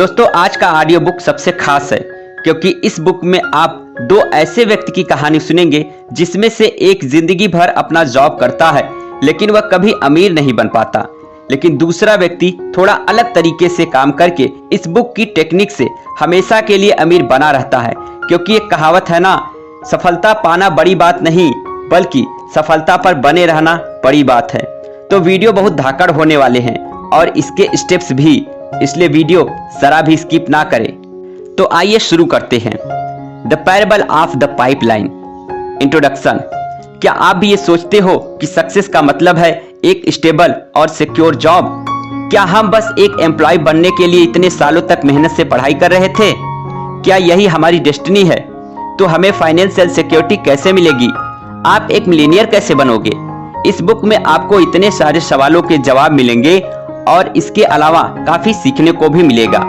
दोस्तों आज का ऑडियो बुक सबसे खास है क्योंकि इस बुक में आप दो ऐसे व्यक्ति की कहानी सुनेंगे जिसमें से एक जिंदगी भर अपना जॉब करता है लेकिन वह कभी अमीर नहीं बन पाता, लेकिन दूसरा व्यक्ति थोड़ा अलग तरीके से काम करके इस बुक की टेक्निक से हमेशा के लिए अमीर बना रहता है। क्योंकि एक कहावत है ना, सफलता पाना बड़ी बात नहीं बल्कि सफलता पर बने रहना बड़ी बात है। तो वीडियो बहुत धाकड़ होने वाले हैं और इसके स्टेप्स भी, इसलिए वीडियो जरा भी स्किप ना करें। तो आइए शुरू करते हैं। The parable of the pipeline. Introduction. क्या आप भी ये सोचते हो कि सक्सेस का मतलब है एक स्टेबल और सिक्योर जॉब? क्या हम बस एक एम्प्लॉय बनने के लिए इतने सालों तक मेहनत से पढ़ाई कर रहे थे? क्या यही हमारी डेस्टिनी है? तो हमें फाइनेंशियल सिक्योरिटी कैसे मिलेगी? आप एक मिलियनियर कैसे बनोगे? इस बुक में आपको इतने सारे सवालों के जवाब मिलेंगे और इसके अलावा काफी सीखने को भी मिलेगा।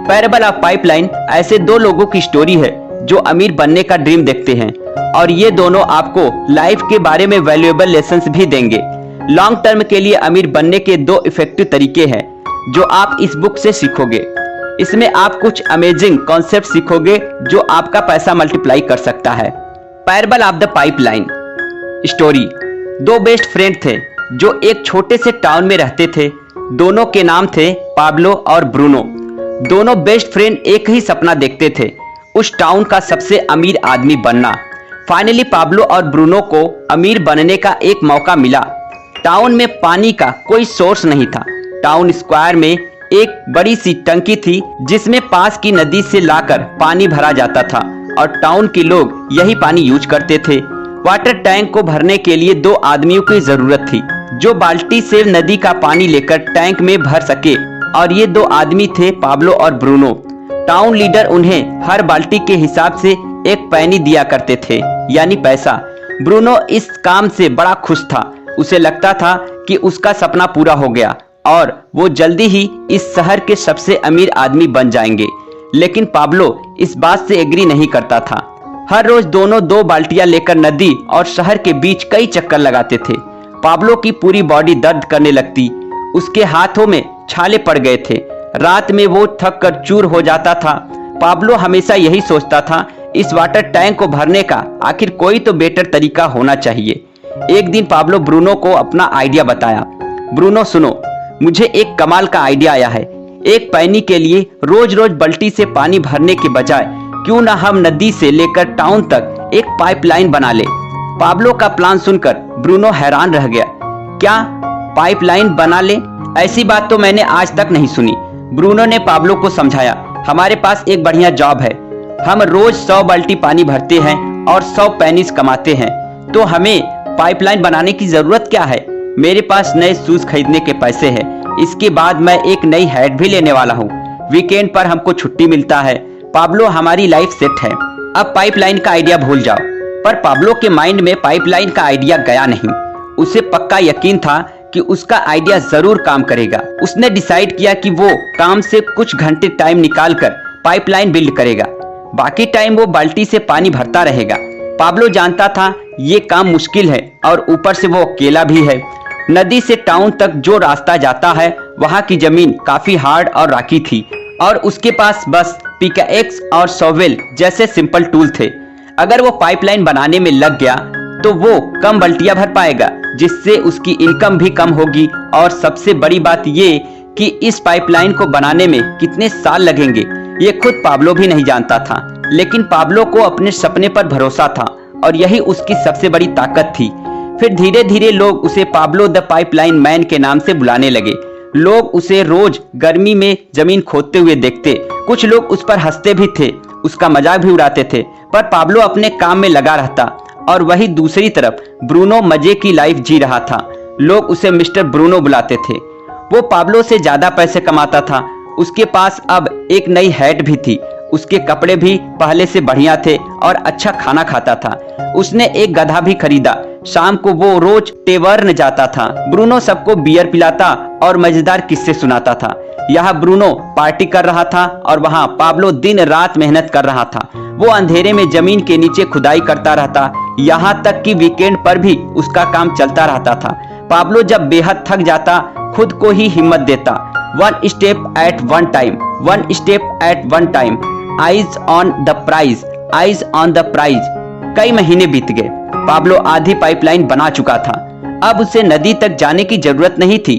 पैराबल ऑफ पाइपलाइन ऐसे दो लोगों की स्टोरी है जो अमीर बनने का ड्रीम देखते हैं और ये दोनों आपको लाइफ के बारे में वैल्यूएबल लेसन्स भी देंगे। लॉन्ग टर्म के लिए अमीर बनने के दो इफेक्टिव तरीके हैं जो आप इस बुक से सीखोगे। इसमें आप कुछ अमेजिंग कॉन्सेप्ट सीखोगे जो आपका पैसा मल्टीप्लाई कर सकता है। Parable of the pipeline story. दो बेस्ट फ्रेंड थे जो एक छोटे से टाउन में रहते थे। दोनों के नाम थे पाब्लो और ब्रूनो। दोनों बेस्ट फ्रेंड एक ही सपना देखते थे, उस टाउन का सबसे अमीर आदमी बनना। फाइनली पाब्लो और ब्रूनो को अमीर बनने का एक मौका मिला। टाउन में पानी का कोई सोर्स नहीं था। टाउन स्क्वायर में एक बड़ी सी टंकी थी जिसमें पास की नदी से लाकर पानी भरा जाता था और टाउन के लोग यही पानी यूज करते थे। वाटर टैंक को भरने के लिए दो आदमियों की जरूरत थी जो बाल्टी से नदी का पानी लेकर टैंक में भर सके और ये दो आदमी थे पाब्लो और ब्रूनो। टाउन लीडर उन्हें हर बाल्टी के हिसाब से एक पैनी दिया करते थे, यानी पैसा। ब्रूनो इस काम से बड़ा खुश था। उसे लगता था कि उसका सपना पूरा हो गया और वो जल्दी ही इस शहर के सबसे अमीर आदमी बन जाएंगे। लेकिन पाब्लो इस बात से एग्री नहीं करता था। हर रोज दोनों दो बाल्टियां लेकर नदी और शहर के बीच कई चक्कर लगाते थे। पाब्लो की पूरी बॉडी दर्द करने लगती, उसके हाथों में छाले पड़ गए थे। रात में वो थक कर चूर हो जाता था। पाब्लो हमेशा यही सोचता था, इस वाटर टैंक को भरने का आखिर कोई तो बेटर तरीका होना चाहिए। एक दिन पाब्लो ब्रूनो को अपना आइडिया बताया। ब्रूनो सुनो, मुझे एक कमाल का आइडिया आया है। एक पैनी के लिए रोज रोज बाल्टी से पानी भरने के बजाय क्यों ना हम नदी से लेकर टाउन तक एक पाइपलाइन बना ले। पाब्लो का प्लान सुनकर ब्रूनो हैरान रह गया। क्या पाइपलाइन बना ले? ऐसी बात तो मैंने आज तक नहीं सुनी। ब्रूनो ने पाब्लो को समझाया, हमारे पास एक बढ़िया जॉब है। हम रोज 100 बाल्टी पानी भरते हैं और 100 पेनीज कमाते हैं, तो हमें पाइपलाइन बनाने की जरूरत क्या है? मेरे पास नए शूज खरीदने के पैसे हैं। इसके बाद मैं एक नई हैट भी लेने वाला हूँ। वीकेंड पर हमको छुट्टी मिलता है। पाब्लो, हमारी लाइफ सेट है। अब पाइपलाइन का आइडिया भूल जाओ। पर पाब्लो के माइंड में पाइपलाइन का आइडिया गया नहीं। उसे पक्का यकीन था कि उसका आइडिया जरूर काम करेगा। उसने डिसाइड किया कि वो काम से कुछ घंटे टाइम निकालकर पाइपलाइन बिल्ड करेगा। बाकी टाइम वो बाल्टी से पानी भरता रहेगा। पाब्लो जानता था ये काम मुश्किल है और ऊपर से वो अकेला भी है। नदी से टाउन तक जो रास्ता जाता है वहाँ की जमीन काफी हार्ड और राकी थी और उसके पास बस पिकैक्स और शॉवेल जैसे सिंपल टूल थे। अगर वो पाइपलाइन बनाने में लग गया तो वो कम बाल्टियां भर पाएगा, जिससे उसकी इनकम भी कम होगी। और सबसे बड़ी बात ये कि इस पाइपलाइन को बनाने में कितने साल लगेंगे ये खुद पाब्लो भी नहीं जानता था। लेकिन पाब्लो को अपने सपने पर भरोसा था और यही उसकी सबसे बड़ी ताकत थी। फिर धीरे धीरे लोग उसे पाब्लो द पाइपलाइन मैन के नाम से बुलाने लगे। लोग उसे रोज गर्मी में जमीन खोदते हुए देखते। कुछ लोग उस पर हंसते भी थे, उसका मजाक भी उड़ाते थे, पर पाब्लो अपने काम में लगा रहता। और वही दूसरी तरफ ब्रूनो मजे की लाइफ जी रहा था। लोग उसे मिस्टर ब्रूनो बुलाते थे। वो पाब्लो से ज्यादा पैसे कमाता था। उसके पास अब एक नई हैट भी थी। उसके कपड़े भी पहले से बढ़िया थे और अच्छा खाना खाता था। उसने एक गधा भी खरीदा। शाम को वो रोज टेवर्न जाता था। ब्रूनो सबको बियर पिलाता और मजेदार किस्से सुनाता था। यहाँ ब्रूनो पार्टी कर रहा था और वहाँ पाब्लो दिन रात मेहनत कर रहा था। वो अंधेरे में जमीन के नीचे खुदाई करता रहता। यहाँ तक कि वीकेंड पर भी उसका काम चलता रहता था। पाब्लो जब बेहद थक जाता खुद को ही हिम्मत देता। One step at one time, one step at one time, eyes on the prize, eyes on the prize. कई महीने बीत गए। पाब्लो आधी पाइपलाइन बना चुका था। अब उसे नदी तक जाने की जरूरत नहीं थी।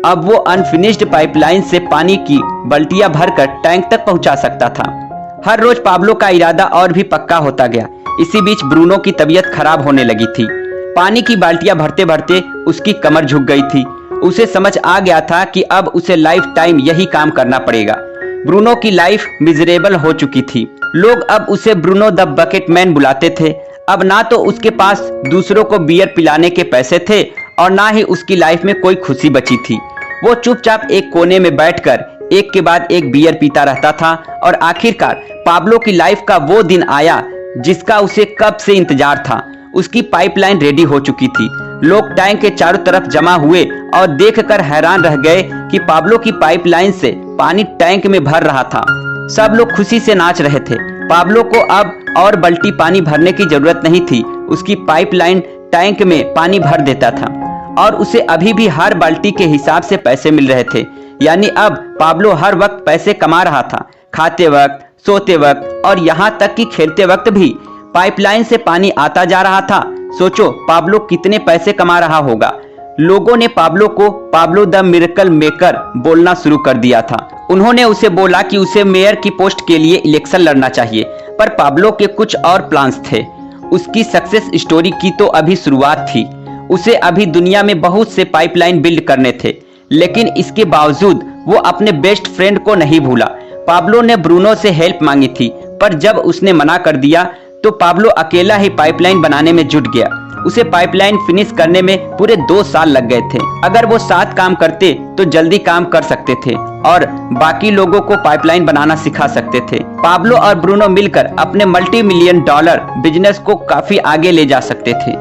अब वो अनफिनिश्ड पाइपलाइन से पानी की बल्टियां भरकर टैंक तक पहुंचा सकता था। हर रोज पाब्लो का इरादा और भी पक्का होता गया। इसी बीच ब्रूनो की तबीयत खराब होने लगी थी। पानी की बाल्टियां भरते भरते उसकी कमर झुक गई थी। उसे समझ आ गया था कि अब उसे लाइफ टाइम यही काम करना पड़ेगा। ब्रूनो की लाइफ मिजरेबल हो चुकी थी। लोग अब उसे ब्रूनो द बकेट मैन बुलाते थे। अब ना तो उसके पास दूसरों को बियर पिलाने के पैसे थे और ना ही उसकी लाइफ में कोई खुशी बची थी। वो चुपचाप एक कोने में बैठकर एक के बाद एक बियर पीता रहता था और आखिरकार पाब्लो की लाइफ का वो दिन आया जिसका उसे कब से इंतजार था। उसकी पाइपलाइन रेडी हो चुकी थी। लोग टैंक के चारों तरफ जमा हुए और देखकर हैरान रह गए कि पाब्लो की पाइपलाइन से पानी टैंक में भर रहा था। सब लोग खुशी से नाच रहे थे। पाब्लो को अब और बाल्टी पानी भरने की जरूरत नहीं थी। उसकी पाइपलाइन टैंक में पानी भर देता था और उसे अभी भी हर बाल्टी के हिसाब से पैसे मिल रहे थे। यानी अब पाब्लो हर वक्त पैसे कमा रहा था, खाते वक्त, सोते वक्त और यहाँ तक कि खेलते वक्त भी पाइपलाइन से पानी आता जा रहा था। सोचो पाब्लो कितने पैसे कमा रहा होगा। लोगों ने पाब्लो को पाब्लो द मिरेकल मेकर बोलना शुरू कर दिया था। उन्होंने उसे बोला कि उसे मेयर की पोस्ट के लिए इलेक्शन लड़ना चाहिए, पर पाब्लो के कुछ और प्लान्स थे। उसकी सक्सेस स्टोरी की तो अभी शुरुआत थी। उसे अभी दुनिया में बहुत से पाइपलाइन बिल्ड करने थे, लेकिन इसके बावजूद वो अपने बेस्ट फ्रेंड को नहीं भूला। पाब्लो ने ब्रूनो से हेल्प मांगी थी, पर जब उसने मना कर दिया तो पाब्लो अकेला ही पाइपलाइन बनाने में जुट गया। उसे पाइपलाइन फिनिश करने में पूरे 2 साल लग गए थे। अगर वो साथ काम करते तो जल्दी काम कर सकते थे और बाकी लोगों को पाइपलाइन बनाना सिखा सकते थे। पाब्लो और ब्रूनो मिलकर अपने $multi-million बिजनेस को काफी आगे ले जा सकते थे।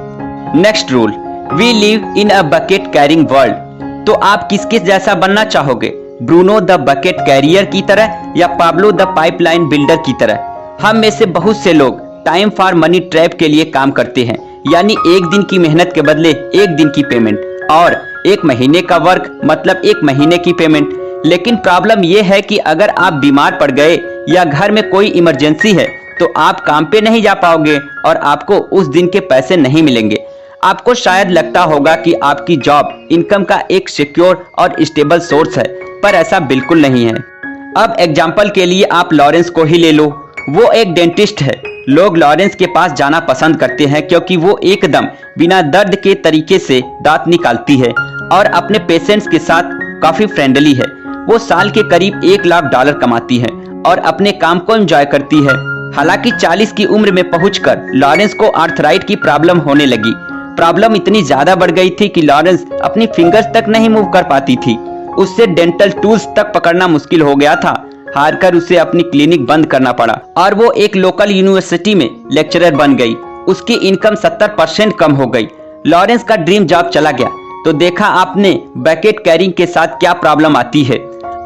Next rule, we live in a bucket carrying world. तो आप किसके जैसा बनना चाहोगे, ब्रूनो द बकेट कैरियर की तरह या पाब्लो द पाइपलाइन बिल्डर की तरह? हम में से बहुत से लोग टाइम फॉर मनी ट्रैप के लिए काम करते हैं, यानी एक दिन की मेहनत के बदले एक दिन की पेमेंट, और एक महीने का वर्क मतलब एक महीने की पेमेंट। लेकिन प्रॉब्लम यह है कि अगर आप बीमार पड़ गए या घर में कोई इमरजेंसी है तो आप काम पे नहीं जा पाओगे और आपको उस दिन के पैसे नहीं मिलेंगे। आपको शायद लगता होगा कि आपकी जॉब इनकम का एक सिक्योर और स्टेबल सोर्स है, पर ऐसा बिल्कुल नहीं है। अब एग्जाम्पल के लिए आप लॉरेंस को ही ले लो। वो एक डेंटिस्ट है। लोग लॉरेंस के पास जाना पसंद करते हैं क्योंकि वो एकदम बिना दर्द के तरीके से दांत निकालती है और अपने पेशेंट्स के साथ काफी फ्रेंडली है। वो साल के करीब $1 लाख कमाती है और अपने काम को एंजॉय करती है। हालांकि 40 की उम्र में पहुंचकर लॉरेंस को आर्थराइट की प्रॉब्लम होने लगी। प्रॉब्लम इतनी ज्यादा बढ़ गई थी कि लॉरेंस अपनी फिंगर्स तक नहीं मूव कर पाती थी। उससे डेंटल टूल्स तक पकड़ना मुश्किल हो गया था। हारकर उसे अपनी क्लिनिक बंद करना पड़ा और वो एक लोकल यूनिवर्सिटी में लेक्चरर बन गई। उसकी इनकम 70% कम हो गई। लॉरेंस का ड्रीम जॉब चला गया। तो देखा आपने बकेट कैरिंग के साथ क्या प्रॉब्लम आती है।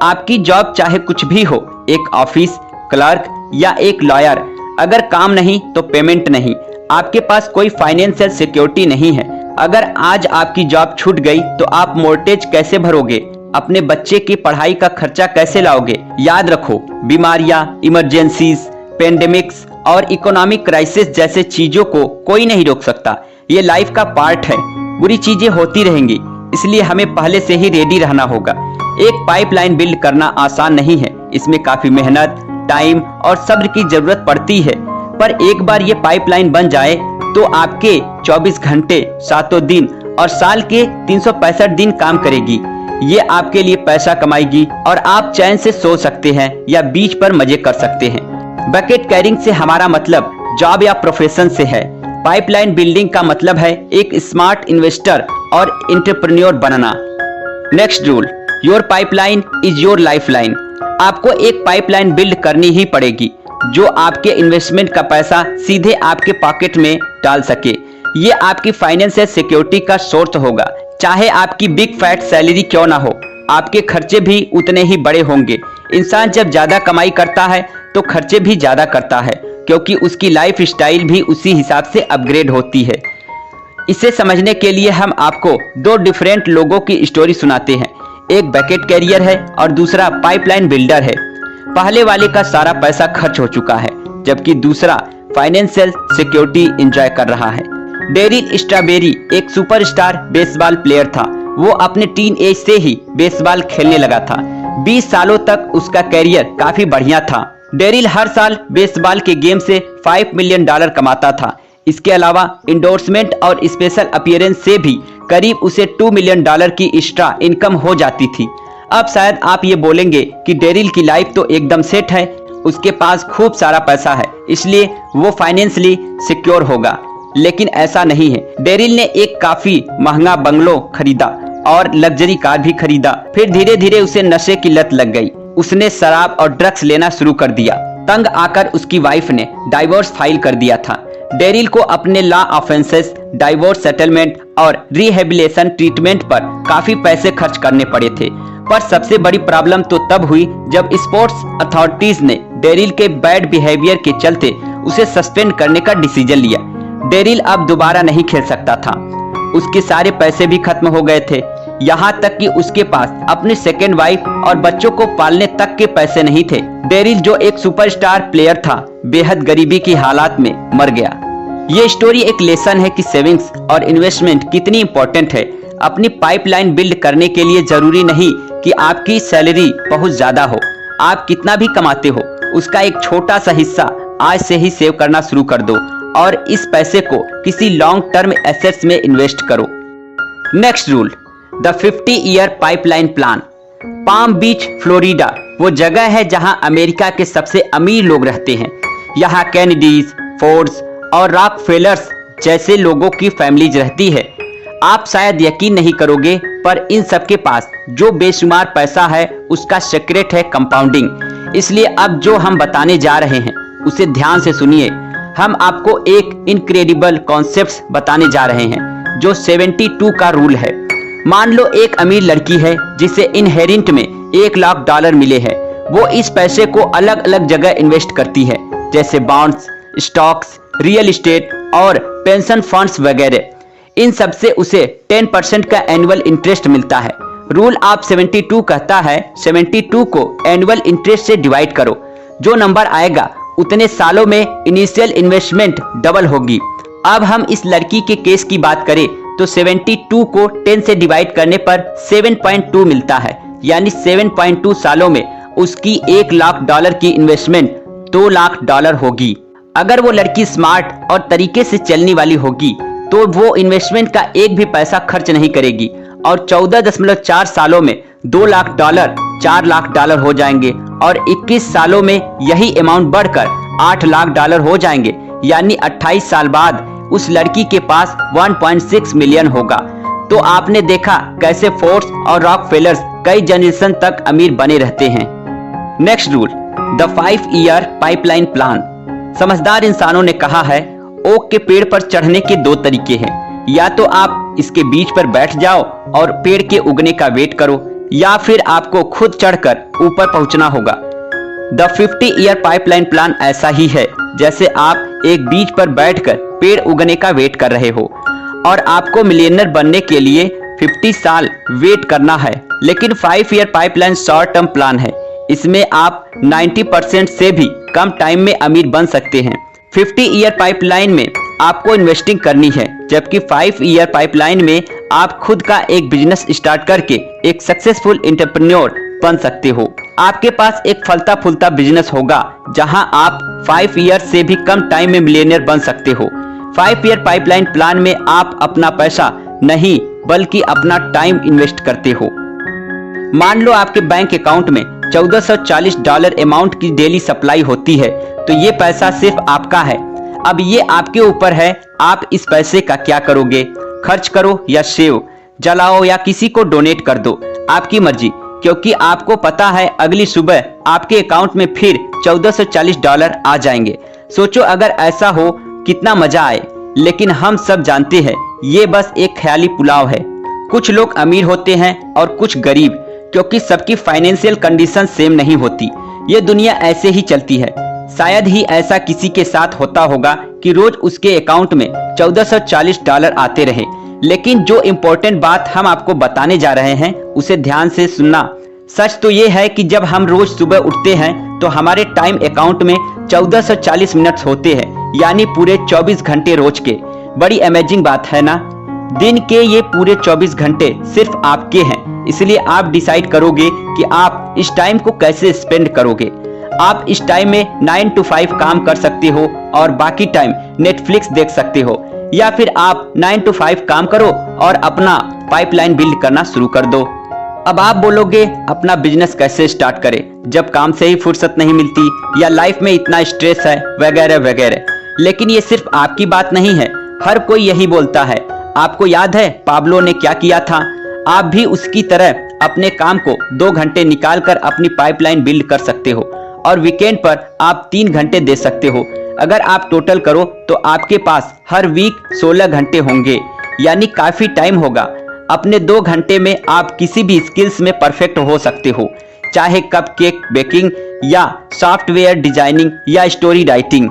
आपकी जॉब चाहे कुछ भी हो, एक ऑफिस, क्लर्क या एक लॉयर, अगर काम नहीं तो पेमेंट नहीं, आपके पास कोई फाइनेंशियल सिक्योरिटी नहीं है। अगर आज आपकी जॉब छूट गई तो आप मोर्टेज कैसे भरोगे, अपने बच्चे की पढ़ाई का खर्चा कैसे लाओगे? याद रखो, बीमारियां, इमरजेंसीज, पेंडेमिक्स और इकोनॉमिक क्राइसिस जैसे चीजों को कोई नहीं रोक सकता। ये लाइफ का पार्ट है। बुरी चीजें होती रहेंगी, इसलिए हमें पहले से ही रेडी रहना होगा। एक पाइपलाइन बिल्ड करना आसान नहीं है। इसमें काफी मेहनत, टाइम और सब्र की जरूरत पड़ती है, पर एक बार ये पाइपलाइन बन जाए तो आपके 24 घंटे, 7 दिन और साल के 365 दिन काम करेगी। ये आपके लिए पैसा कमाएगी और आप चैन से सो सकते हैं या बीच पर मजे कर सकते हैं। बकेट कैरिंग से हमारा मतलब जॉब या प्रोफेशन से है। पाइपलाइन बिल्डिंग का मतलब है एक स्मार्ट इन्वेस्टर और एंटरप्रेन्योर बनना। Next rule, your pipeline is your lifeline. आपको एक पाइपलाइन बिल्ड करनी ही पड़ेगी जो आपके इन्वेस्टमेंट का पैसा सीधे आपके पॉकेट में डाल सके। ये आपकी फाइनेंशियल सिक्योरिटी का सोर्स होगा। चाहे आपकी बिग फैट सैलरी क्यों ना हो, आपके खर्चे भी उतने ही बड़े होंगे। इंसान जब ज्यादा कमाई करता है तो खर्चे भी ज्यादा करता है, क्योंकि उसकी लाइफ स्टाइल भी उसी हिसाब से अपग्रेड होती है। इसे समझने के लिए हम आपको 2 डिफरेंट लोगों की स्टोरी सुनाते हैं। एक बकेट कैरियर है और दूसरा पाइपलाइन बिल्डर है। पहले वाले का सारा पैसा खर्च हो चुका है, जबकि दूसरा फाइनेंशियल सिक्योरिटी एंजॉय कर रहा है। डेरिल स्ट्रॉबेरी एक सुपरस्टार बेसबॉल प्लेयर था। वो अपने टीन एज से ही बेसबॉल खेलने लगा था। 20 सालों तक उसका कैरियर काफी बढ़िया था। डेरिल हर साल बेसबॉल के गेम से $5 मिलियन कमाता था। इसके अलावा इंडोर्समेंट और स्पेशल अपीयरेंस से भी करीब उसे $2 मिलियन की एक्स्ट्रा इनकम हो जाती थी। अब शायद आप ये बोलेंगे कि डेरिल की लाइफ तो एकदम सेट है, उसके पास खूब सारा पैसा है, इसलिए वो फाइनेंशियली सिक्योर होगा। लेकिन ऐसा नहीं है। डेरिल ने एक काफी महंगा बंगलो खरीदा और लग्जरी कार भी खरीदा। फिर धीरे धीरे उसे नशे की लत लग गई। उसने शराब और ड्रग्स लेना शुरू कर दिया। तंग आकर उसकी वाइफ ने डाइवोर्स फाइल कर दिया था। डेरिल को अपने लॉ ऑफेंसेस, डाइवोर्स सेटलमेंट और रिहेबिलिटेशन ट्रीटमेंट पर काफी पैसे खर्च करने पड़े थे। पर सबसे बड़ी प्रॉब्लम तो तब हुई जब स्पोर्ट्स अथॉरिटीज ने डेरिल के बैड बिहेवियर के चलते उसे सस्पेंड करने का डिसीजन लिया। डेरिल अब दोबारा नहीं खेल सकता था। उसके सारे पैसे भी खत्म हो गए थे, यहाँ तक कि उसके पास अपनी सेकेंड वाइफ और बच्चों को पालने तक के पैसे नहीं थे। डेरिल जो एक सुपरस्टार प्लेयर था, बेहद गरीबी की हालात में मर गया। ये स्टोरी एक लेसन है कि सेविंग्स और इन्वेस्टमेंट कितनी इंपॉर्टेंट है। अपनी पाइपलाइन बिल्ड करने के लिए जरूरी नहीं कि आपकी सैलरी बहुत ज्यादा हो। आप कितना भी कमाते हो, उसका एक छोटा सा हिस्सा आज से ही सेव करना शुरू कर दो और इस पैसे को किसी लॉन्ग टर्म एसेट्स में इन्वेस्ट करो। नेक्स्ट रूल, द 50-ईयर pipeline plan. Palm Beach, Florida वो जगह है जहां अमेरिका के सबसे अमीर लोग रहते हैं। यहाँ कैनेडीज, फोर्ड्स और रॉकफेलर्स जैसे लोगों की फैमिलीज रहती है। आप शायद यकीन नहीं करोगे, पर इन सब के पास जो बेशुमार पैसा है उसका सीक्रेट है कंपाउंडिंग। इसलिए अब जो हम बताने जा रहे हैं उसे ध्यान से सुनिए। हम आपको एक इनक्रेडिबल कॉन्सेप्ट्स बताने जा रहे हैं जो 72 का रूल है। मान लो एक अमीर लड़की है जिसे इनहेरिटेंस में $1 लाख मिले हैं। वो इस पैसे को अलग अलग जगह इन्वेस्ट करती है, जैसे बॉन्ड्स, स्टॉक्स, रियल एस्टेट और पेंशन फंड्स वगैरह। इन सब से उसे 10% का एनुअल इंटरेस्ट मिलता है। रूल ऑफ 72 कहता है 72 को एनुअल इंटरेस्ट से डिवाइड करो। जो नंबर आएगा उतने सालों में इनिशियल इन्वेस्टमेंट डबल होगी। अब हम इस लड़की के केस की बात करें तो 72 को 10 से डिवाइड करने पर 7.2 मिलता है, यानी 7.2 सालों में उसकी $1 लाख की इन्वेस्टमेंट $2 लाख होगी। अगर वो लड़की स्मार्ट और तरीके से चलने वाली होगी तो वो इन्वेस्टमेंट का एक भी पैसा खर्च नहीं करेगी और 14.4 सालों में $2 लाख $4 लाख हो जाएंगे और 21 सालों में यही अमाउंट बढ़कर $8 लाख हो जाएंगे, यानी 28 साल बाद उस लड़की के पास 1.6 मिलियन होगा। तो आपने देखा कैसे फोर्ड्स और रॉकफेलर्स कई जनरेशन तक अमीर बने रहते हैं। Next rule, the five year pipeline plan. समझदार इंसानों ने कहा है ओक के पेड़ पर चढ़ने के 2 तरीके हैं। या तो आप इसके बीच पर बैठ जाओ और पेड़ के उगने का वेट करो, या फिर आपको खुद चढ़कर ऊपर पहुंचना होगा। द 50-ईयर पाइपलाइन प्लान ऐसा ही है जैसे आप एक बीज पर बैठकर पेड़ उगने का वेट कर रहे हो और आपको मिलियनर बनने के लिए 50 साल वेट करना है। लेकिन 5-ईयर पाइपलाइन शॉर्ट टर्म प्लान है। इसमें आप 90% से भी कम टाइम में अमीर बन सकते हैं। 50-ईयर पाइपलाइन में आपको इन्वेस्टिंग करनी है, जबकि 5-ईयर पाइपलाइन में आप खुद का एक बिजनेस स्टार्ट करके एक सक्सेसफुल एंटरप्रेन्योर बन सकते हो। आपके पास एक फलता फूलता बिजनेस होगा जहां आप 5 ईयर से भी कम टाइम में मिलियनियर बन सकते हो। 5-ईयर पाइपलाइन प्लान में आप अपना पैसा नहीं बल्कि अपना टाइम इन्वेस्ट करते हो। मान लो आपके बैंक अकाउंट में $1440 अमाउंट की डेली सप्लाई होती है, तो ये पैसा सिर्फ आपका है। अब ये आपके ऊपर है, आप इस पैसे का क्या करोगे? खर्च करो या सेव, जलाओ या किसी को डोनेट कर दो, आपकी मर्जी। क्योंकि आपको पता है अगली सुबह आपके अकाउंट में फिर $1440 आ जाएंगे। सोचो अगर ऐसा हो कितना मजा आए। लेकिन हम सब जानते हैं ये बस एक ख्याली पुलाव है। कुछ लोग अमीर होते हैं और कुछ गरीब, क्योंकि सबकी फाइनेंशियल कंडीशन सेम नहीं होती। ये दुनिया ऐसे ही चलती है। शायद ही ऐसा किसी के साथ होता होगा कि रोज उसके अकाउंट में $1440 आते रहे। लेकिन जो इम्पोर्टेंट बात हम आपको बताने जा रहे हैं उसे ध्यान से सुनना। सच तो ये है कि जब हम रोज सुबह उठते हैं तो हमारे टाइम अकाउंट में 1440 मिनट्स होते हैं, यानी पूरे 24 घंटे रोज के। बड़ी अमेजिंग बात है ना। दिन के ये पूरे 24 घंटे सिर्फ आपके हैं, इसलिए आप डिसाइड करोगे कि आप इस टाइम को कैसे स्पेंड करोगे। आप इस टाइम में 9 to 5 काम कर सकते हो और बाकी टाइम नेटफ्लिक्स देख सकते हो, या फिर आप 9 to 5 काम करो और अपना पाइपलाइन बिल्ड करना शुरू कर दो। अब आप बोलोगे अपना बिजनेस कैसे स्टार्ट करें जब काम से ही फुर्सत नहीं मिलती या लाइफ में इतना स्ट्रेस है वगैरह वगैरह। लेकिन ये सिर्फ आपकी बात नहीं है, हर कोई यही बोलता है। आपको याद है पाब्लो ने क्या किया था? आप भी उसकी तरह अपने काम को 2 घंटे निकालकर अपनी पाइपलाइन बिल्ड कर सकते हो और वीकेंड पर आप 3 घंटे दे सकते हो। अगर आप टोटल करो तो आपके पास हर वीक 16 घंटे होंगे, यानी काफी टाइम होगा। अपने 2 घंटे में आप किसी भी स्किल्स में परफेक्ट हो सकते हो, चाहे कपकेक बेकिंग या सॉफ्टवेयर डिजाइनिंग या स्टोरी राइटिंग।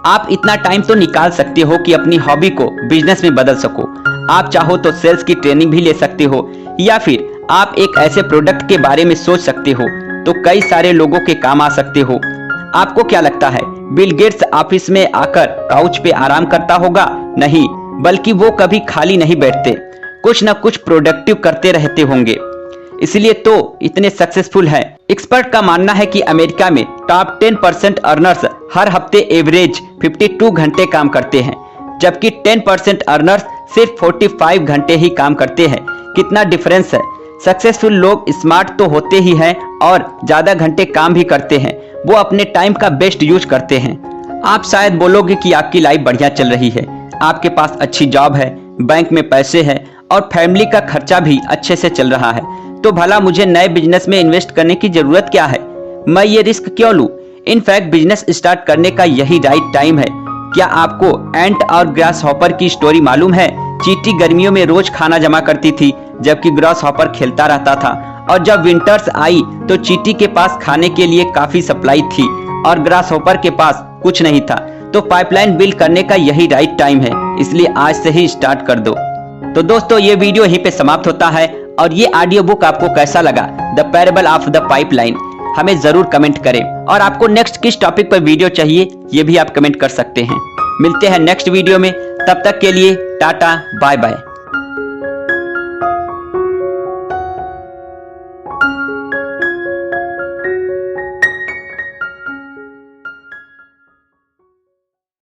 आप इतना टाइम तो निकाल सकते हो कि अपनी हॉबी को बिजनेस में बदल सको। आप चाहो तो सेल्स की ट्रेनिंग भी ले सकते हो, या फिर आप एक ऐसे प्रोडक्ट के बारे में सोच सकते हो तो कई सारे लोगों के काम आ सकते हो। आपको क्या लगता है बिल गेट्स ऑफिस में आकर काउच पे आराम करता होगा? नहीं, बल्कि वो कभी खाली नहीं बैठते, कुछ न कुछ प्रोडक्टिव करते रहते होंगे, इसलिए तो इतने सक्सेसफुल हैं। एक्सपर्ट का मानना है कि अमेरिका में टॉप 10% अर्नर्स हर हफ्ते एवरेज 52 घंटे काम करते हैं, जबकि 10% अर्नर्स सिर्फ 45 घंटे ही काम करते हैं। कितना डिफरेंस है। सक्सेसफुल लोग स्मार्ट तो होते ही हैं और ज्यादा घंटे काम भी करते हैं। वो अपने टाइम का बेस्ट यूज करते हैं। आप शायद बोलोगे कि आपकी लाइफ बढ़िया चल रही है, आपके पास अच्छी जॉब है, बैंक में पैसे हैं और फैमिली का खर्चा भी अच्छे से चल रहा है, तो भला मुझे नए बिजनेस में इन्वेस्ट करने की जरूरत क्या है? मैं ये रिस्क क्यों लूं? इनफैक्ट बिजनेस स्टार्ट करने का यही राइट टाइम है। क्या आपको एंट और ग्रास हॉपर की स्टोरी मालूम है? चींटी गर्मियों में रोज खाना जमा करती थी, जबकि ग्रास हॉपर खेलता रहता था, और जब विंटर्स आई तो चींटी के पास खाने के लिए काफी सप्लाई थी और ग्रास हॉपर के पास कुछ नहीं था। तो पाइपलाइन बिल्ड करने का यही राइट टाइम है, इसलिए आज से ही स्टार्ट कर दो। तो दोस्तों, ये वीडियो यहीं पे समाप्त होता है, और ये ऑडियो बुक आपको कैसा लगा, the parable of the pipeline, हमें जरूर कमेंट करें। और आपको नेक्स्ट किस टॉपिक पर वीडियो चाहिए ये भी आप कमेंट कर सकते हैं। मिलते हैं नेक्स्ट वीडियो में, तब तक के लिए टाटा बाय बाय।